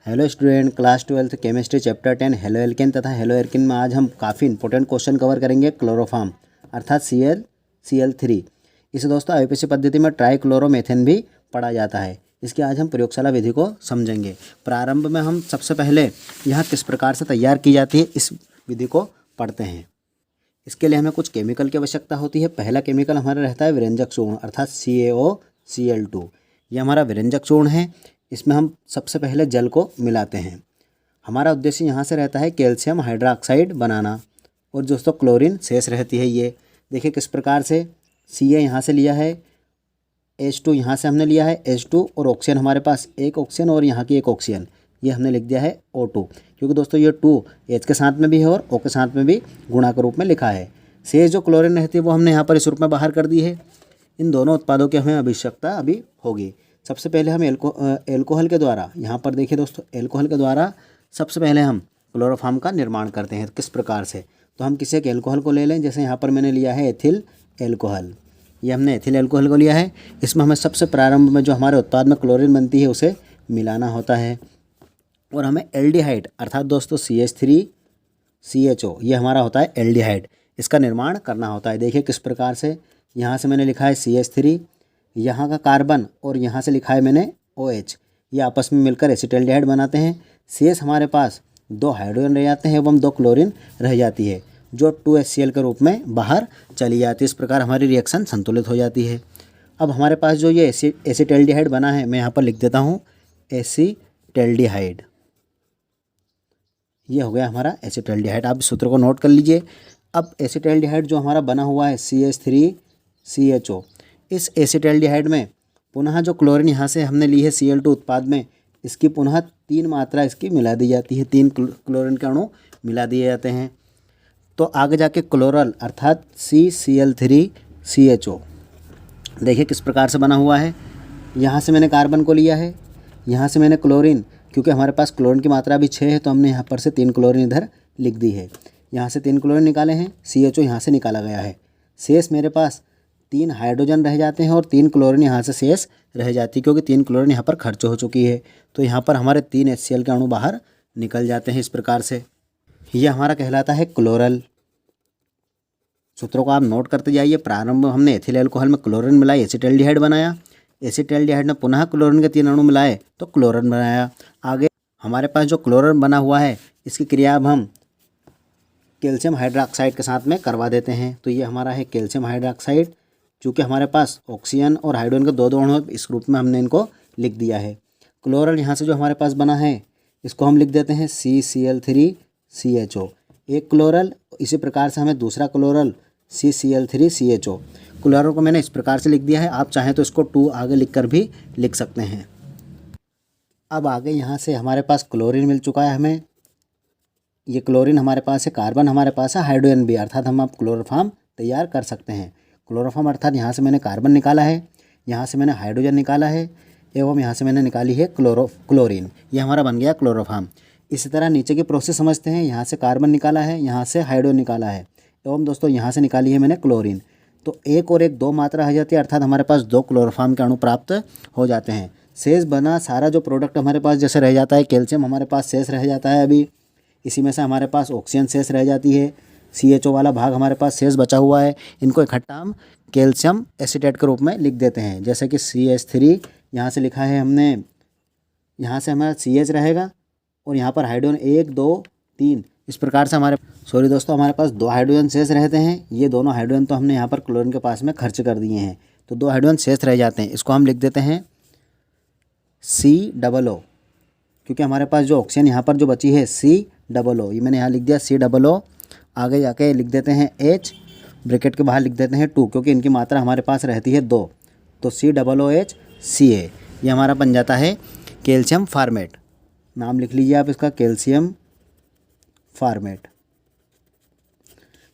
Hello student, class 12 chemistry chapter 10 halo alkane तथा halo alkane में आज हम काफ़ी इंपॉर्टेंट क्वेश्चन कवर करेंगे। क्लोरोफॉर्म अर्थात Cl, Cl3। इसे दोस्तों आईपीसी पद्धति में ट्राइक्लोरोमेथेन भी पढ़ा जाता है। इसकी आज हम प्रयोगशाला विधि को समझेंगे। प्रारंभ में हम सबसे पहले यह किस प्रकार से तैयार की जाती है इस विधि को पढ़ते हैं। इसके लिए हमें कुछ केमिकल की आवश्यकता होती है। पहला केमिकल हमारा रहता है विरंजक चूर्ण अर्थात CaOCl2। यह हमारा विरंजक चूर्ण है। इसमें हम सबसे पहले जल को मिलाते हैं। हमारा उद्देश्य यहाँ से रहता है कैल्शियम हाइड्रोक्साइड बनाना और दोस्तों क्लोरीन शेष रहती है। ये देखिए किस प्रकार से Ca यहाँ से लिया है, H2 यहाँ से हमने लिया है H2 और ऑक्सीजन हमारे पास एक ऑक्सीजन और यहाँ की एक ऑक्सीजन, ये हमने लिख दिया है O2 क्योंकि दोस्तों ये 2 H के साथ में भी है और O के साथ में भी गुणा के रूप में लिखा है। शेष जो क्लोरीन रहती है वो हमने यहाँ पर इस रूप में बाहर कर दी है। इन दोनों उत्पादों की हमें आवश्यकता अभी होगी। सबसे पहले हम एल्कोहल के द्वारा, यहाँ पर देखिए दोस्तों, एल्कोहल के द्वारा सबसे पहले हम क्लोरोफॉर्म का निर्माण करते हैं। किस प्रकार से, तो हम किसी एक एल्कोहल को ले लें। जैसे यहाँ पर मैंने लिया है एथिल एल्कोहल, ये हमने एथिल एल्कोहल को लिया है। इसमें हमें सबसे प्रारंभ में जो हमारे उत्पाद में क्लोरीन बनती है उसे मिलाना होता है और हमें एल्डिहाइड अर्थात दोस्तों CH3CHO, ये हमारा होता है एल्डिहाइड, इसका निर्माण करना होता है। देखिए किस प्रकार से, यहाँ से मैंने लिखा है CH3, यहाँ का कार्बन और यहाँ से लिखा है मैंने OH, ये आपस में मिलकर एसिटाल्डिहाइड बनाते हैं। शेष हमारे पास 2 हाइड्रोजन रह जाते हैं एवं 2 क्लोरीन रह जाती है जो 2HCl के रूप में बाहर चली जाती है। इस प्रकार हमारी रिएक्शन संतुलित हो जाती है। अब हमारे पास जो ये एसिटाल्डिहाइड बना है, मैं यहाँ पर लिख देता हूँ एसिटाल्डिहाइड, ये हो गया हमारा एसिटाल्डिहाइड। आप इस सूत्र को नोट कर लीजिए। अब एसिटाल्डिहाइड जो हमारा बना हुआ है CH3CHO, इस एसिटाल्डिहाइड में पुनः जो क्लोरीन यहाँ से हमने ली है Cl2 उत्पाद में, इसकी पुनः 3 मात्रा इसकी मिला दी जाती है। 3 क्लोरीन के अणु मिला दिए जाते हैं तो आगे जाके क्लोरल अर्थात CCl3CHO देखिए किस प्रकार से बना हुआ है। यहाँ से मैंने कार्बन को लिया है, यहाँ से मैंने क्लोरीन, क्योंकि हमारे पास क्लोरीन की मात्रा भी 6 है तो हमने यहाँ पर से 3 क्लोरीन इधर लिख दी है। यहाँ से 3 क्लोरीन निकाले हैं, CHO यहाँ से निकाला गया है। शेष मेरे पास 3 हाइड्रोजन रह जाते हैं और 3 क्लोरीन यहाँ से शेष रह जाती है क्योंकि 3 क्लोरीन यहाँ पर खर्च हो चुकी है। तो यहाँ पर हमारे 3 HCl के अणु बाहर निकल जाते हैं। इस प्रकार से ये हमारा कहलाता है क्लोरल। सूत्रों को आप नोट करते जाइए। प्रारंभ हमने एथिल एल्कोहल में क्लोरीन मिलाई, एसिटाल्डिहाइड बनाया। एसिटाल्डिहाइड ने पुनः क्लोरीन के 3 अणु मिलाए तो क्लोरीन बनाया। आगे हमारे पास जो क्लोरीन बना हुआ है इसकी क्रिया अब हम कैल्शियम हाइड्रोक्साइड के साथ में करवा देते हैं। तो ये हमारा है कैल्शियम हाइड्रोक्साइड। चूँकि हमारे पास ऑक्सीजन और हाइड्रोजन के 2 अणु, इस रूप में हमने इनको लिख दिया है। क्लोरल यहाँ से जो हमारे पास बना है इसको हम लिख देते हैं CCl3CHO, एक क्लोरल। इसी प्रकार से हमें दूसरा क्लोरल CCl3CHO, क्लोरल को मैंने इस प्रकार से लिख दिया है। आप चाहें तो इसको 2 आगे लिख कर भी लिख सकते हैं। अब आगे यहाँ से हमारे पास क्लोरीन मिल चुका है हमें, ये क्लोरीन हमारे पास है, कार्बन हमारे पास है, हाइड्रोजन भी, अर्थात हम अब क्लोरोफॉर्म तैयार कर सकते हैं। क्लोरोफॉर्म अर्थात यहाँ से मैंने कार्बन निकाला है, यहाँ से मैंने हाइड्रोजन निकाला है एवं यहाँ से मैंने निकाली है क्लोरीन, ये हमारा बन गया क्लोरोफॉर्म। इसी तरह नीचे की प्रोसेस समझते हैं। यहाँ से कार्बन निकाला है, यहाँ से हाइड्रोजन निकाला है एवं दोस्तों यहाँ से निकाली है मैंने क्लोरीन। तो 1 और 1 2 मात्रा रह जाती है अर्थात हमारे पास 2 क्लोरोफॉर्म के अणु प्राप्त हो जाते हैं। शेष बना सारा जो प्रोडक्ट हमारे पास जैसे रह जाता है, कैल्शियम हमारे पास शेष रह जाता है अभी, इसी में से हमारे पास ऑक्सीजन शेष रह जाती है, CHO वाला भाग हमारे पास शेष बचा हुआ है। इनको इकट्ठा हम कैल्शियम एसीटेट के रूप में लिख देते हैं। जैसे कि CH3 यहाँ से लिखा है हमने, यहाँ से हमारा CH रहेगा और यहाँ पर हाइड्रोजन 1 2 3, इस प्रकार से हमारे हमारे पास 2 हाइड्रोजन शेष रहते हैं। ये दोनों हाइड्रोजन तो हमने यहाँ पर क्लोरीन के पास में खर्च कर दिए हैं तो 2 हाइड्रोजन शेष रह जाते हैं। इसको हम लिख देते हैं COO, क्योंकि हमारे पास जो ऑक्सीजन यहाँ पर जो बची है COO, ये मैंने यहाँ लिख दिया COO। आगे जाके लिख देते हैं H, ब्रैकेट के बाहर लिख देते हैं 2 क्योंकि इनकी मात्रा हमारे पास रहती है 2, तो COOH, ये हमारा बन जाता है कैल्शियम फार्मेट। नाम लिख लीजिए आप इसका, कैल्शियम फार्मेट।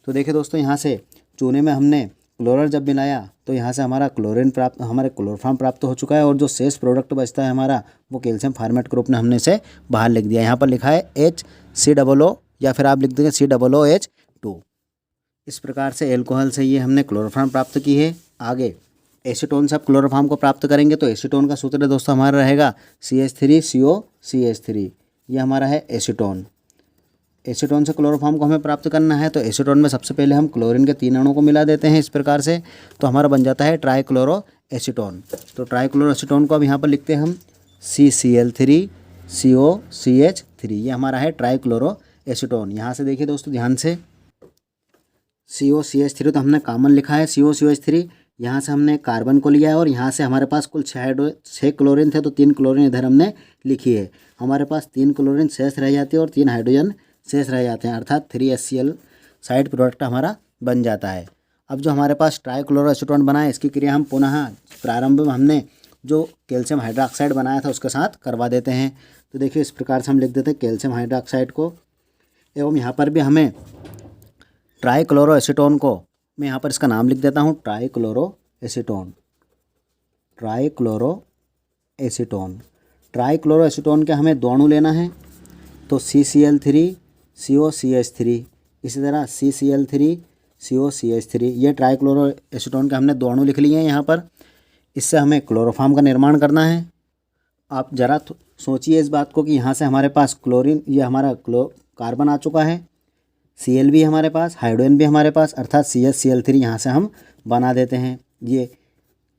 तो देखिए दोस्तों, यहाँ से चूने में हमने क्लोरल जब मिलाया तो यहाँ से हमारा हमारे क्लोरोफॉर्म प्राप्त हो चुका है और जो शेष प्रोडक्ट बचता है हमारा वो कैल्शियम फार्मेट के रूप में हमने इसे बाहर लिख दिया। यहाँ पर लिखा है HCOO या फिर आप लिख देंगे COOH2। इस प्रकार से एल्कोहल से ये हमने क्लोरोफॉर्म प्राप्त की है। आगे एसीटोन से आप क्लोरोफॉर्म को प्राप्त करेंगे तो एसीटोन का सूत्र दोस्तों हमारा रहेगा CH3CO CH3। ये हमारा है एसीटोन। एसीटोन से क्लोरोफॉर्म को हमें प्राप्त करना है, तो एसीटोन में सबसे पहले हम क्लोरीन के 3 अणुओं को मिला देते हैं इस प्रकार से, तो हमारा बन जाता है ट्राइक्लोरो एसीटोन। तो ट्राइक्लोरो एसीटोन को अब यहाँ पर लिखते हैं हम CCl3 COCH3, ये हमारा है ट्राइक्लोरो एसीटोन। यहाँ से देखिए दोस्तों ध्यान से, COCH3 तो हमने कॉमन लिखा है COCH3, यहाँ से हमने कार्बन को लिया है और यहाँ से हमारे पास कुल 6 क्लोरीन थे, तो 3 क्लोरीन इधर हमने लिखी है। हमारे पास 3 क्लोरीन शेष रह जाती है और 3 हाइड्रोजन शेष रह जाते हैं, अर्थात 3HCl साइड प्रोडक्ट हमारा बन जाता है। अब जो हमारे पास ट्राइक्लोरो एसीटोन बना है, इसकी क्रिया हम पुनः प्रारंभ में हमने जो कैल्शियम हाइड्रोक्साइड बनाया था उसके साथ करवा देते हैं। तो देखिए इस प्रकार से हम लिख देते हैं कैल्शियम हाइड्रोक्साइड को, एवं यहाँ पर भी हमें ट्राइक्लोरो एसीटोन को, मैं यहाँ पर इसका नाम लिख देता हूँ trichloro acetone. Trichloro acetone, trichloro acetone के हमें 2 अणु लेना है, तो CCl3 COCH3, इसी तरह CCl3 COCH3, ये ट्राइक्लोरो एसीटोन के हमने 2 अणु लिख लिए हैं यहाँ पर। इससे हमें क्लोरोफॉर्म का निर्माण करना है। आप ज़रा सोचिए इस बात को कि यहाँ से हमारे पास क्लोरीन, ये हमारा कार्बन आ चुका है, Cl भी हमारे पास, हाइड्रोजन भी हमारे पास, अर्थात CH-Cl3 यहाँ से हम बना देते हैं। ये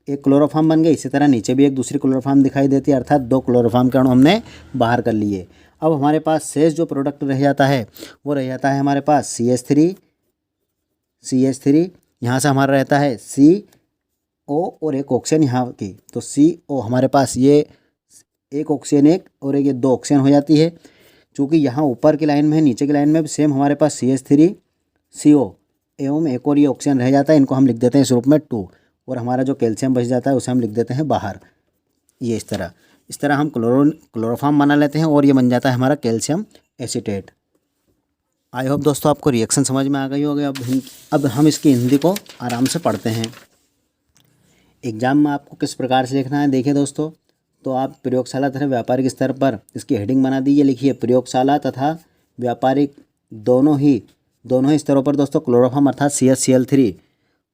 एक क्लोरोफॉर्म बन गई। इसी तरह नीचे भी एक दूसरी क्लोरोफॉर्म दिखाई देती है, अर्थात 2 क्लोरोफॉर्म के अणु हमने बाहर कर लिए। अब हमारे पास शेष जो प्रोडक्ट रह जाता है वो रह जाता है हमारे पास CH3, यहाँ से हमारा रहता है CO और एक ऑक्सीजन यहाँ की, तो CO हमारे पास ये एक ऑक्सीजन एक और एक, ये 2 ऑक्सीजन हो जाती है। चूँकि यहाँ ऊपर की लाइन में है, नीचे की लाइन में भी सेम हमारे पास CH3 CO एवं एक और ये ऑक्सीजन रह जाता है, इनको हम लिख देते हैं इस रूप में 2, और हमारा जो कैल्शियम बच जाता है उसे हम लिख देते हैं बाहर। ये इस तरह हम क्लोरोफॉर्म बना लेते हैं और ये बन जाता है हमारा कैल्शियम एसीटेट। आई होप दोस्तों आपको रिएक्शन समझ में आ गई होगी। अब हम इसकी हिंदी को आराम से पढ़ते हैं। एग्जाम में आपको किस प्रकार से लिखना है, देखिए दोस्तों, तो आप प्रयोगशाला तथा व्यापारिक स्तर पर इसकी हेडिंग बना दीजिए, लिखिए प्रयोगशाला तथा व्यापारिक दोनों ही स्तरों पर दोस्तों क्लोरोफॉर्म अर्थात CH-Cl3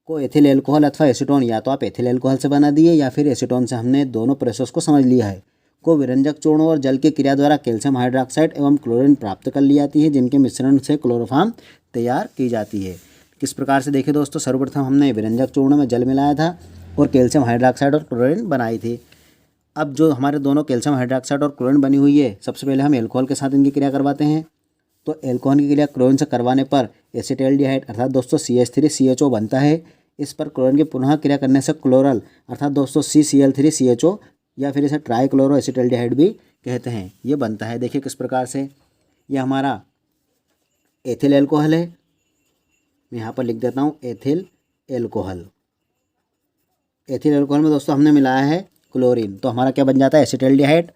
को एथिल एल्कोहल अथवा एसीटोन, या तो आप एथिल एल्कोहल से बना दिए या फिर एसीटोन से, हमने दोनों प्रोसेस को समझ लिया है, को विरंजक चूर्णों और जल की क्रिया द्वारा कैल्शियम हाइड्रोक्साइड एवं क्लोरीन प्राप्त कर ली जाती है, जिनके मिश्रण से क्लोरोफॉर्म तैयार की जाती है। किस प्रकार से, देखिए दोस्तों, सर्वप्रथम हमने विरंजक चूर्ण में जल मिलाया था और कैल्शियम हाइड्रोक्साइड और क्लोरीन बनाई थी। अब जो हमारे दोनों कैल्शियम हाइड्रोक्साइड और क्लोरीन बनी हुई है, सबसे पहले हम एल्कोहल के साथ इनकी क्रिया करवाते हैं। तो एल्कोहल की क्रिया क्लोरीन से करवाने पर एसिटाल्डिहाइड अर्थात दोस्तों CH3CHO बनता है। इस पर क्लोरीन की पुनः क्रिया करने से क्लोरल अर्थात दोस्तों CCl3CHO, या फिर इसे ट्राइक्लोरो एसिटाल्डिहाइड भी कहते हैं, ये बनता है। देखिए किस प्रकार से, ये हमारा एथिल एल्कोहल है, मैं यहाँ पर लिख देता हूँ एथिल एल्कोहल। एथिल एल्कोहल में दोस्तों हमने मिलाया है क्लोरीन, तो हमारा क्या बन जाता है एसिटाल्डिहाइड।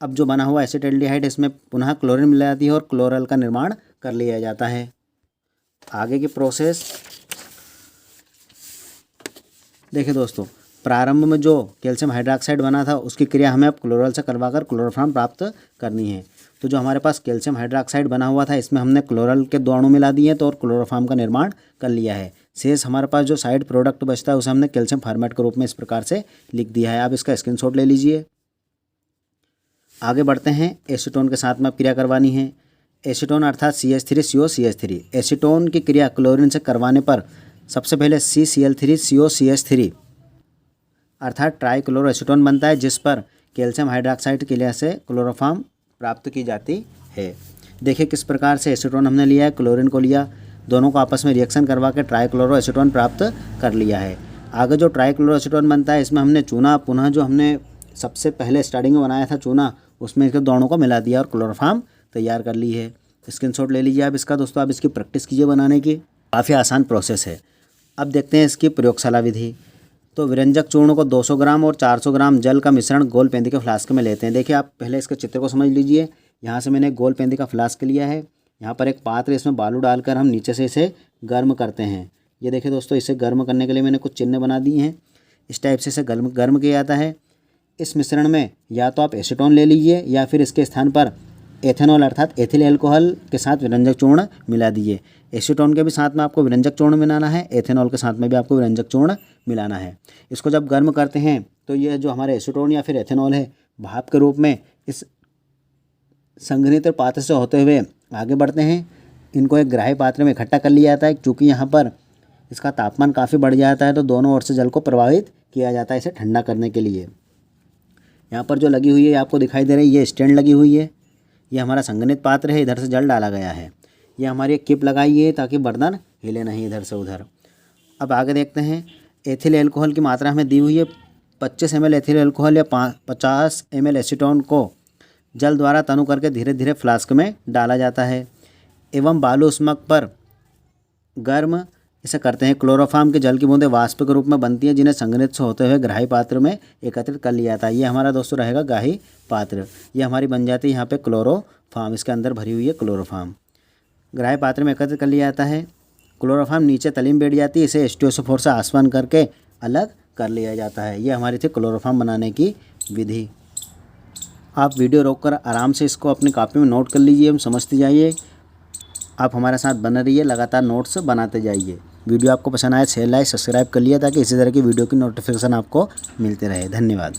अब जो बना हुआ एसिटाल्डिहाइड, इसमें पुनः क्लोरीन मिला जाती है और क्लोरल का निर्माण कर लिया जाता है। आगे की प्रोसेस देखिए दोस्तों, प्रारंभ में जो कैल्शियम हाइड्रोक्साइड बना था उसकी क्रिया हमें अब क्लोरल से करवाकर क्लोरोफॉर्म प्राप्त करनी है। तो जो हमारे पास कैल्शियम हाइड्रोक्साइड बना हुआ था, इसमें हमने क्लोरल के 2 अणु मिला दिए तो और क्लोरोफॉर्म का निर्माण कर लिया है। शेष हमारे पास जो साइड प्रोडक्ट बचता है उसे हमने कैल्शियम फॉर्मेट के रूप में इस प्रकार से लिख दिया है। आप इसका स्क्रीनशॉट ले लीजिए। आगे बढ़ते हैं, एसीटोन के साथ में अब क्रिया करवानी है। एसीटोन अर्थात CH3COCH3, एसीटोन की क्रिया क्लोरीन से करवाने पर सबसे पहले CCl3COCH3 अर्थात ट्राइक्लोरो एसीटोन बनता है, जिस पर कैल्शियम हाइड्रोक्साइड की क्रिया से क्लोरोफॉर्म प्राप्त की जाती है। देखिए किस प्रकार से एसीटोन हमने लिया है, क्लोरीन को लिया, दोनों को आपस में रिएक्शन करवा के ट्राइक्लोरो एसीटोन प्राप्त कर लिया है। आगे जो ट्राइक्लोरो एसीटोन बनता है, इसमें हमने चूना पुनः जो हमने सबसे पहले स्टार्टिंग में बनाया था चूना, उसमें इसके दोनों को मिला दिया और क्लोरोफॉर्म तैयार कर ली है। स्क्रीनशॉट ले लीजिए आप इसका दोस्तों, आप इसकी प्रैक्टिस कीजिए बनाने की, काफ़ी आसान प्रोसेस है। अब देखते हैं इसकी प्रयोगशाला विधि। तो विरंजक चूर्ण को 200 ग्राम और 400 ग्राम जल का मिश्रण गोल पेंदी के फ्लास्क में लेते हैं। देखिए आप पहले इसके चित्र को समझ लीजिए। यहाँ से मैंने गोल पेंदी का फ्लास्क लिया है, यहाँ पर एक पात्र, इसमें बालू डालकर हम नीचे से इसे गर्म करते हैं। ये देखिए दोस्तों, इसे गर्म करने के लिए मैंने कुछ चिन्ह बना दिए हैं। इस टाइप से इसे गर्म किया जाता है। इस मिश्रण में या तो आप एसीटोन ले लीजिए या फिर इसके स्थान पर एथेनॉल अर्थात एथिल एल्कोहल के साथ विरंजक चूर्ण मिला दीजिए। एसीटोन के भी साथ में आपको विरंजक चूर्ण मिलाना है, एथेनॉल के साथ में भी आपको विरंजक चूर्ण मिलाना है। इसको जब गर्म करते हैं तो ये जो हमारे एसीटोन या फिर एथेनॉल है, भाप के रूप में इस संघनित्र पात्र से होते हुए आगे बढ़ते हैं। इनको एक ग्राही पात्र में इकट्ठा कर लिया जाता है। चूँकि यहाँ पर इसका तापमान काफ़ी बढ़ जाता है तो दोनों ओर से जल को प्रवाहित किया जाता है इसे ठंडा करने के लिए। यहाँ पर जो लगी हुई है आपको दिखाई दे रही है, ये स्टैंड लगी हुई है। ये हमारा संघनित पात्र है, इधर से जल डाला गया है। ये हमारी एक किप लगाई है ताकि बर्तन हिले नहीं इधर से उधर। अब आगे देखते हैं। एथिल एल्कोहल की मात्रा हमें दी हुई है 25 ml एथिल एल्कोहल या 50 ml एसीटोन को जल द्वारा तनु करके धीरे धीरे फ्लास्क में डाला जाता है एवं बालू उष्मक पर गर्म इसे करते हैं। क्लोरोफार्म के जल की बूंदें वाष्प के रूप में बनती हैं जिन्हें संघनित से होते हुए ग्राही पात्र में एकत्रित कर लिया जाता है। ये हमारा दोस्तों रहेगा ग्राही पात्र। ये हमारी बन जाती है यहाँ पे क्लोरोफार्म, इसके अंदर भरी हुई है क्लोरोफार्म। ग्राही पात्र में एकत्रित कर लिया जाता है। क्लोरोफार्म नीचे तली में बैठ जाती है, इसे H2SO4 से आसवन करके अलग कर लिया जाता है। ये हमारी थी क्लोरोफार्म बनाने की विधि। आप वीडियो रोककर आराम से इसको अपनी कॉपी में नोट कर लीजिए, हम समझते जाइए। आप हमारे साथ बने रहिए, लगातार नोट्स बनाते जाइए। वीडियो आपको पसंद आए शेयर लाइक सब्सक्राइब कर लिया ताकि इसी तरह की वीडियो की नोटिफिकेशन आपको मिलते रहे। धन्यवाद।